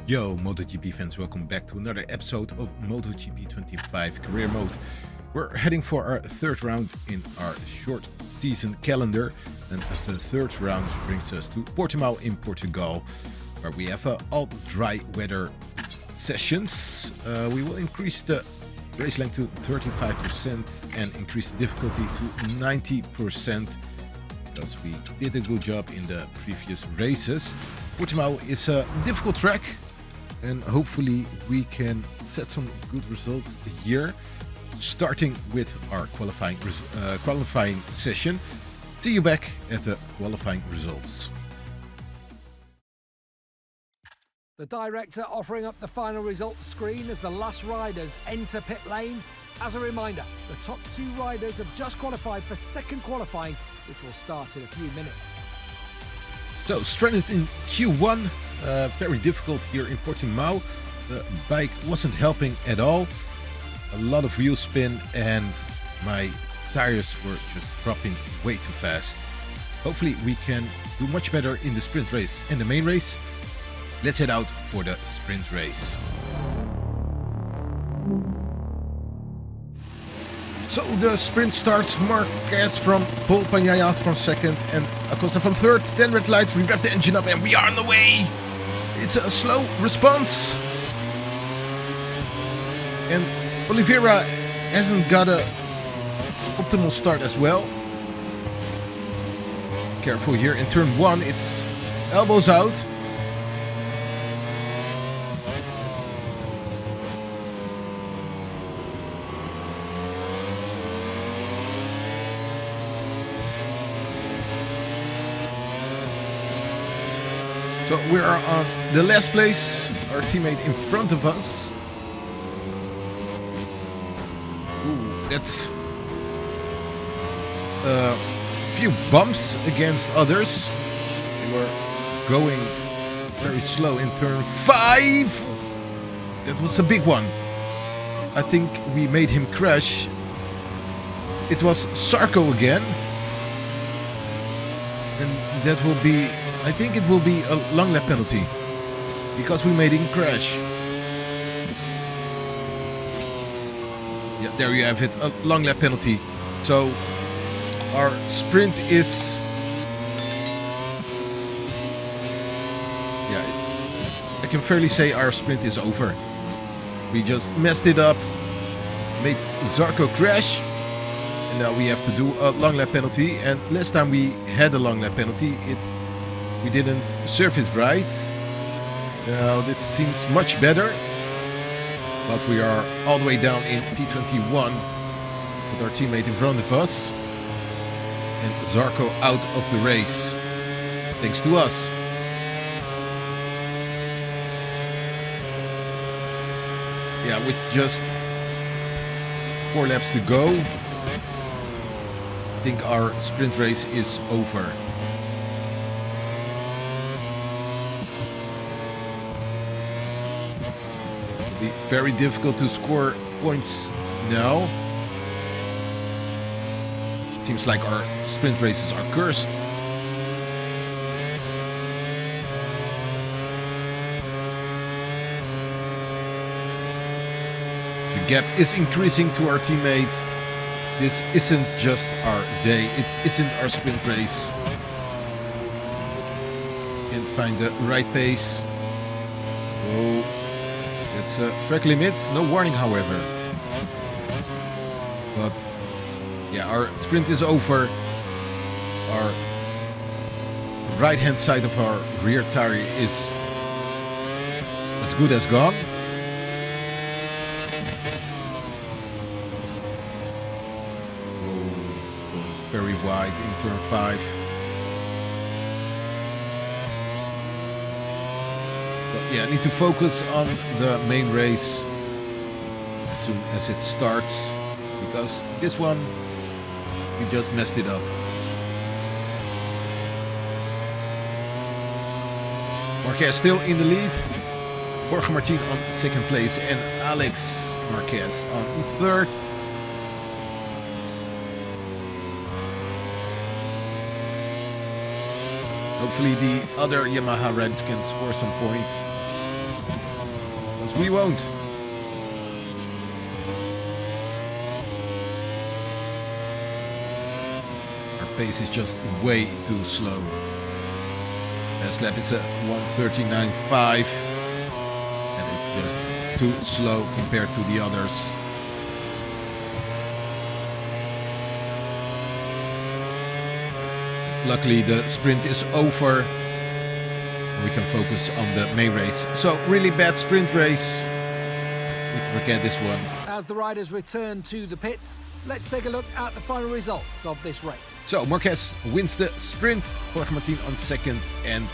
Yo, MotoGP fans, welcome back to another episode of MotoGP 25 Career Mode. We're heading for our third round in our short season calendar, and the third round brings us to Portimao in Portugal, where we have all dry weather sessions. We will increase the race length to 35% and increase the difficulty to 90%, because we did a good job in the previous races. Portimao is a difficult track, and hopefully we can set some good results here, starting with our qualifying session. See you back at the qualifying results. The director offering up the final results screen as the last riders enter pit lane. As a reminder, the top two riders have just qualified for second qualifying, which will start in a few minutes. So, stranded in Q1, very difficult here in Portimao. The bike wasn't helping at all. A lot of wheel spin and my tires were just dropping way too fast. Hopefully we can do much better in the sprint race and the main race. Let's head out for the sprint race. So the sprint starts. Marquez from pole, Panyaya from second, and Acosta from third. Then red light, we rev the engine up and we are on the way. It's a slow response. And Oliveira hasn't got a optimal start as well. Careful here in turn one, it's elbows out. So we are on the last place, our teammate in front of us. Ooh, that's a few bumps against others. They were going very slow in turn 5. That was a big one. I think we made him crash. It was Sarko again. And that will be, I think it will be a long lap penalty, because we made him crash. Yeah, there you have it, a long lap penalty. So our sprint is, yeah, I can fairly say our sprint is over. We just messed it up, made Zarco crash, and now we have to do a long lap penalty. And last time we had a long lap penalty, we didn't serve it right. Now this seems much better, but we are all the way down in P21 with our teammate in front of us, and Zarco out of the race, thanks to us. Yeah, with just 4 laps to go, I think our sprint race is over. It'll be very difficult to score points now. Seems like our sprint races are cursed. The gap is increasing to our teammate. This isn't just our day, it isn't our sprint race. Can't find the right pace. Oh, that's a track limit, no warning however. But yeah, our sprint is over. Our right hand side of our rear tire is as good as gone. Very wide in turn 5. But yeah, I need to focus on the main race as soon as it starts, because this one, we just messed it up. Marquez still in the lead. Jorge Martin on second place and Alex Marquez on third. Hopefully the other Yamaha riders can score some points. Because we won't. Our pace is just way too slow. Last lap is a 1:39.5, and it's just too slow compared to the others. Luckily the sprint is over. We can focus on the main race. So really bad sprint race. Need to forget this one. As the riders return to the pits, let's take a look at the final results of this race. So Marquez wins the sprint, Jorge Martin on second, and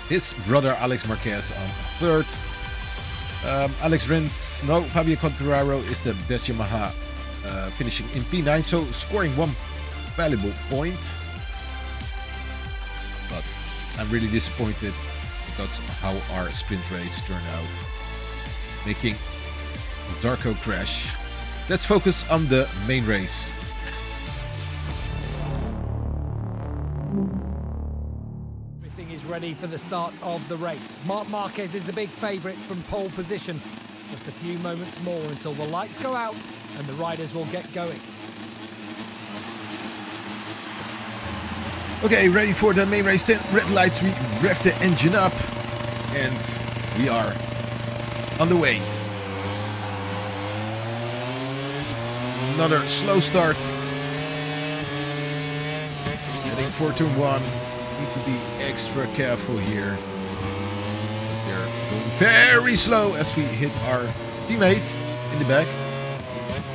his brother Alex Marquez on third. Fabio Quartararo is the best Yamaha, finishing in P9, so scoring one valuable point. But I'm really disappointed because of how our sprint race turned out, making Zarco crash. Let's focus on the main race. Everything is ready for the start of the race. Marc Marquez is the big favourite from pole position. Just a few moments more until the lights go out and the riders will get going. Okay, ready for the main race. 10 red lights, we rev the engine up and we are on the way. Another slow start. Heading for turn 1. Need to be extra careful here. Because they're going very slow as we hit our teammate in the back.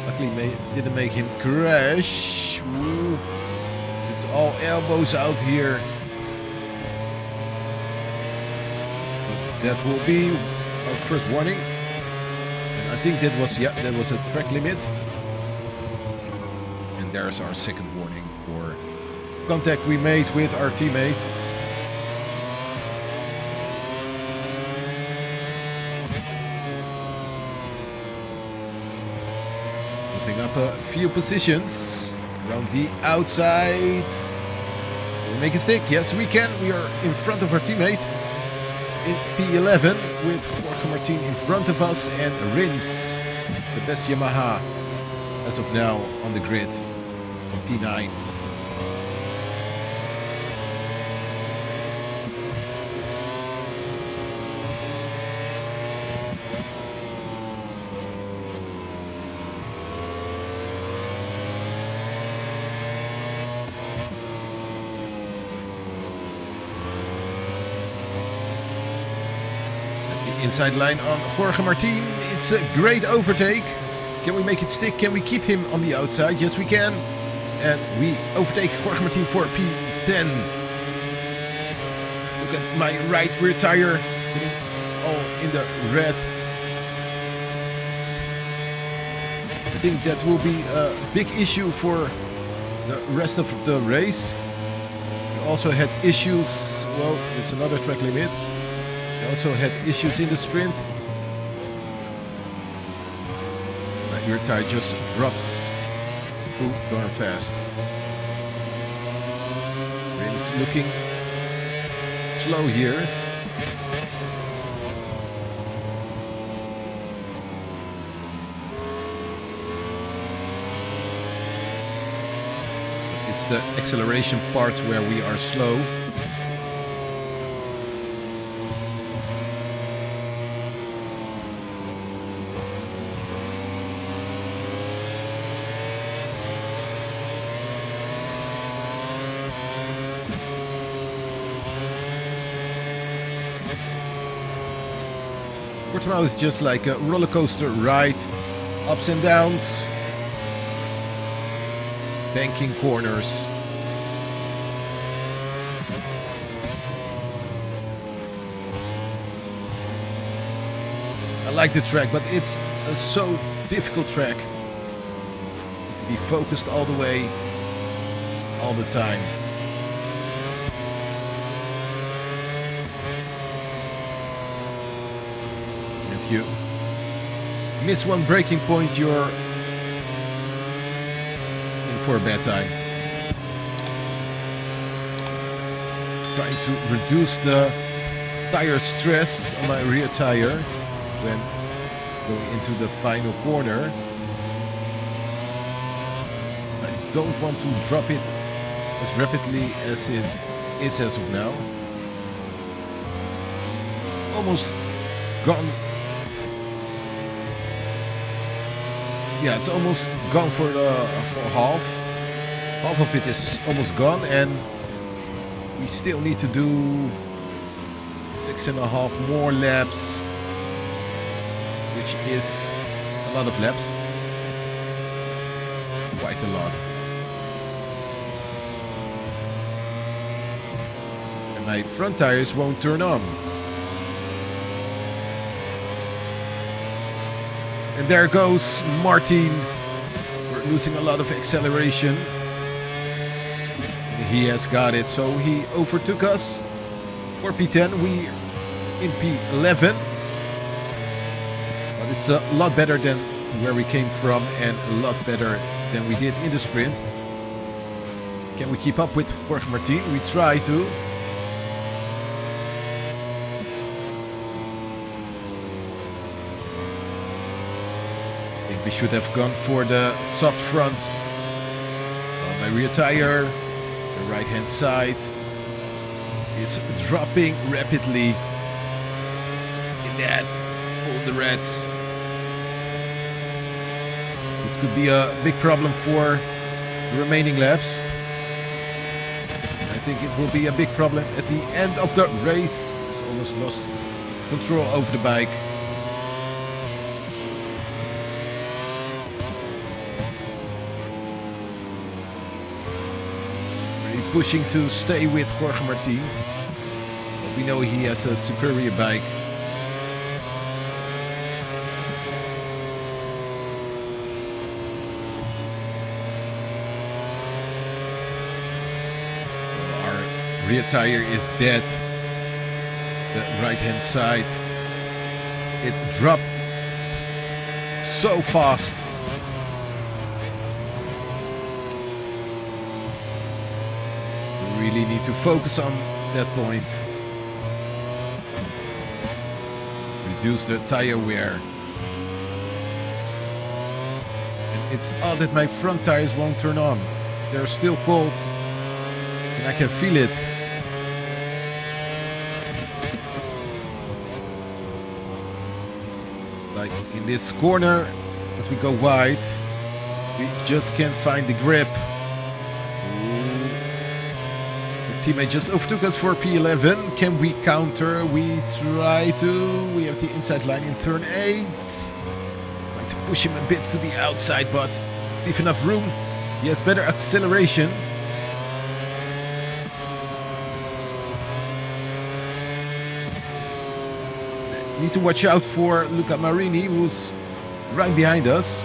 Luckily didn't make him crash. Ooh. All elbows out here. But that will be our first warning. And I think that was a track limit. And there's our second warning for contact we made with our teammate. Moving up a few positions. Around the outside. Can we make it stick? Yes, we can. We are in front of our teammate in P11 with Jorge Martin in front of us and Rins, the best Yamaha as of now on the grid on P9. Inside line on Jorge Martin. It's a great overtake. Can we make it stick? Can we keep him on the outside? Yes, we can. And we overtake Jorge Martin for P10. Look at my right rear tire getting all in the red. I think that will be a big issue for the rest of the race. We also had issues. Well, it's another track limit. We also had issues in the sprint. My rear tire just drops too darn fast. Rins looking slow here. It's the acceleration parts where we are slow. Portimao is just like a roller coaster ride, ups and downs, banking corners. I like the track, but it's a so difficult track to be focused all the way, all the time. If you miss one braking point, you're in for a bad time. Trying to reduce the tire stress on my rear tire when going into the final corner. I don't want to drop it as rapidly as it is as of now. It's almost gone. Yeah, it's almost gone for half. Half of it is almost gone, and we still need to do 6.5 more laps, which is a lot of laps. Quite a lot. And my front tires won't turn on. And there goes Martin. We're losing a lot of acceleration. He has got it, so he overtook us for P10. We in P11, but it's a lot better than where we came from and a lot better than we did in the sprint. Can we keep up with Jorge Martin? We try to. I think we should have gone for the soft front on my rear tire. The right hand side, it's dropping rapidly in that, all the reds. This could be a big problem for the remaining laps. I think it will be a big problem at the end of the race. Almost lost control over the bike. Pushing to stay with Jorge Martin, but we know he has a superior bike. Our rear tire is dead. The right hand side, it dropped so fast. Really need to focus on that point. Reduce the tire wear. And it's odd that my front tires won't turn on. They're still cold and I can feel it. Like in this corner, as we go wide, we just can't find the grip. Teammate just overtook us for P11. Can we counter? We try to. We have the inside line in turn 8. Trying to push him a bit to the outside, but leave enough room. He has better acceleration. Need to watch out for Luca Marini, who's right behind us.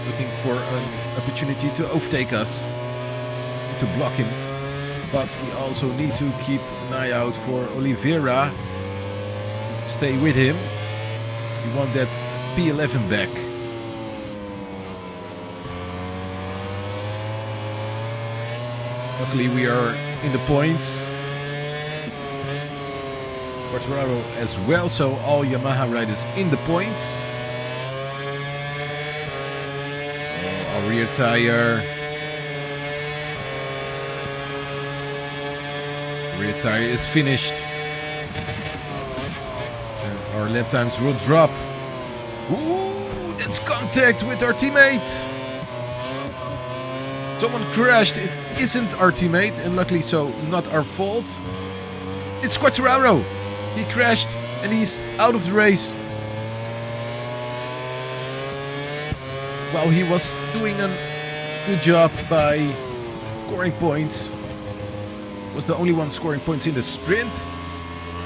Looking for an opportunity to overtake us. To block him, but we also need to keep an eye out for Oliveira. Stay with him. We want that P11 back. Luckily we are in the points. Portimao as well, so all Yamaha riders in the points. Our rear tire. Rear tire is finished. And our lap times will drop. Ooh, that's contact with our teammate. Someone crashed. It isn't our teammate, and luckily so not our fault. It's Quartararo. He crashed and he's out of the race. While he was doing a good job by scoring points. Was the only one scoring points in the sprint,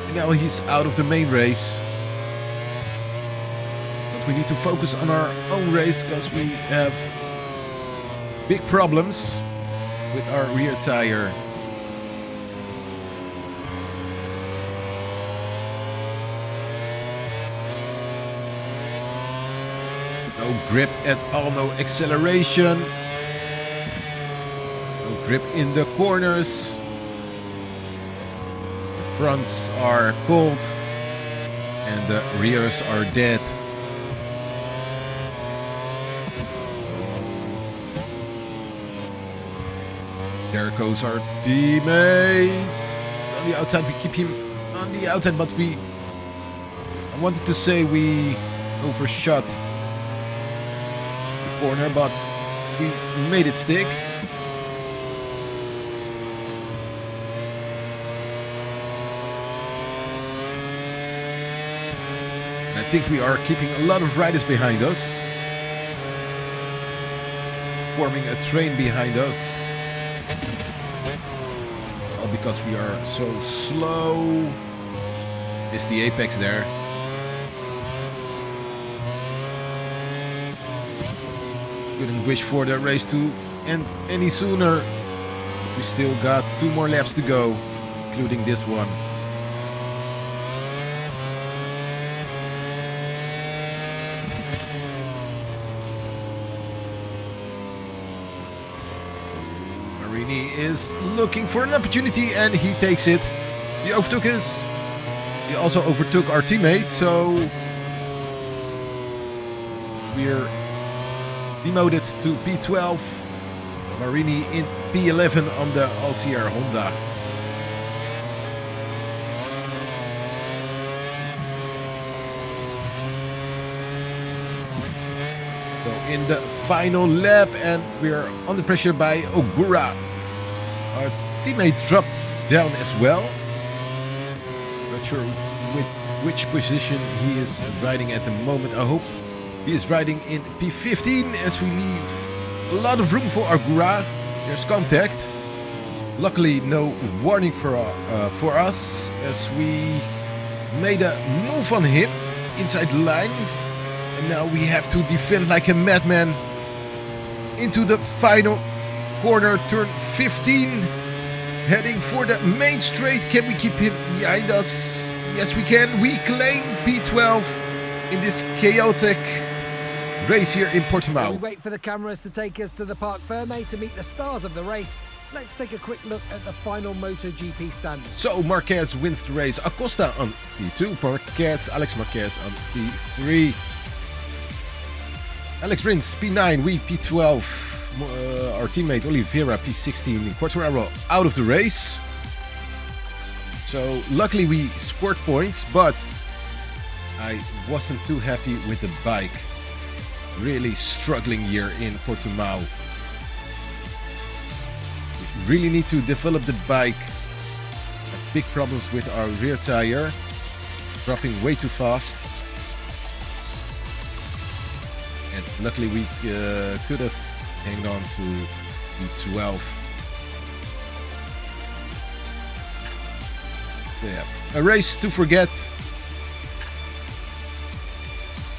and now he's out of the main race. But we need to focus on our own race because we have big problems with our rear tire. No grip at all, no acceleration. No grip in the corners. The fronts are cold and the rears are dead. There goes our teammates. On the outside, we keep him on the outside, but I wanted to say we overshot the corner, but we made it stick. I think we are keeping a lot of riders behind us, forming a train behind us. All because we are so slow. Is the apex there? Couldn't wish for the race to end any sooner. We still got 2 more laps to go, including this one. Marini is looking for an opportunity and he takes it. He overtook us. He also overtook our teammate, so we're demoted to P12. Marini in P11 on the Alcier Honda. So in the final lap, and we're under pressure by Ogura. Our teammate dropped down as well. Not sure with which position he is riding at the moment. I hope he is riding in P15 as we leave a lot of room for Ogura. There's contact. Luckily, no warning for us as we made a move on him inside the line. And now we have to defend like a madman into the final corner, turn 15. Heading for the main straight. Can we keep him behind us? Yes, we can. We claim P12 in this chaotic race here in Portimao. We wait for the cameras to take us to the Parc Ferme to meet the stars of the race. Let's take a quick look at the final MotoGP standings. So Marquez wins the race. Acosta on P2. Alex Marquez on P3. Alex Rins P9. We P12. Our teammate Oliveira P16. Quartararo out of the race. So luckily we scored points, but I wasn't too happy with the bike. Really struggling here in Portimao. We really need to develop the bike. Have big problems with our rear tire, dropping way too fast. And luckily we could have hanged on to P12. Yeah, a race to forget.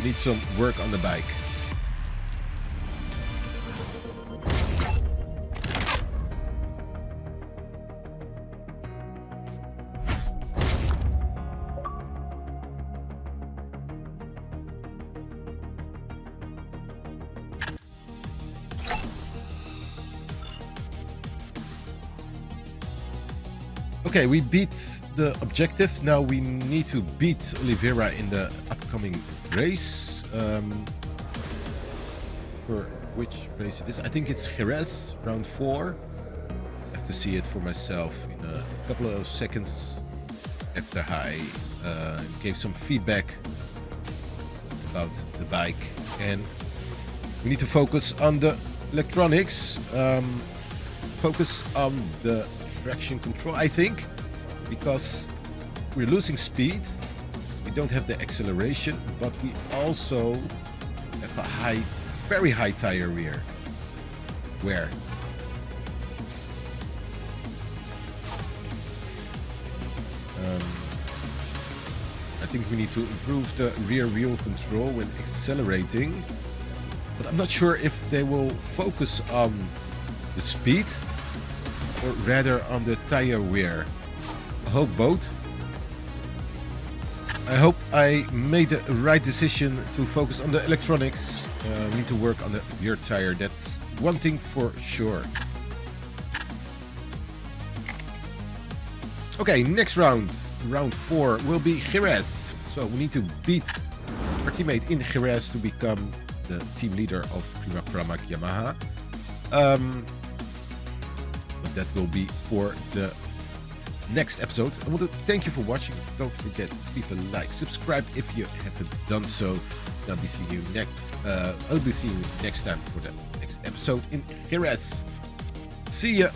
Need some work on the bike. Okay, we beat the objective. Now we need to beat Oliveira in the upcoming race. For which race it is? I think it's Jerez, round 4. I have to see it for myself in a couple of seconds after I gave some feedback about the bike. And we need to focus on the electronics. Focus on the traction control, I think, because we're losing speed. We don't have the acceleration, but we also have a very high tire wear. I think we need to improve the rear wheel control when accelerating, but I'm not sure if they will focus on the speed or rather on the tire wear. I hope both. I hope I made the right decision to focus on the electronics. We need to work on the rear tire, that's one thing for sure. Okay, next round, round 4, will be Jerez. So we need to beat our teammate in Jerez to become the team leader of Prima Pramac Yamaha. But that will be for the next episode. I want to thank you for watching. Don't forget to leave a like, subscribe if you haven't done so. I'll be seeing you next time for the next episode in Jerez. See ya.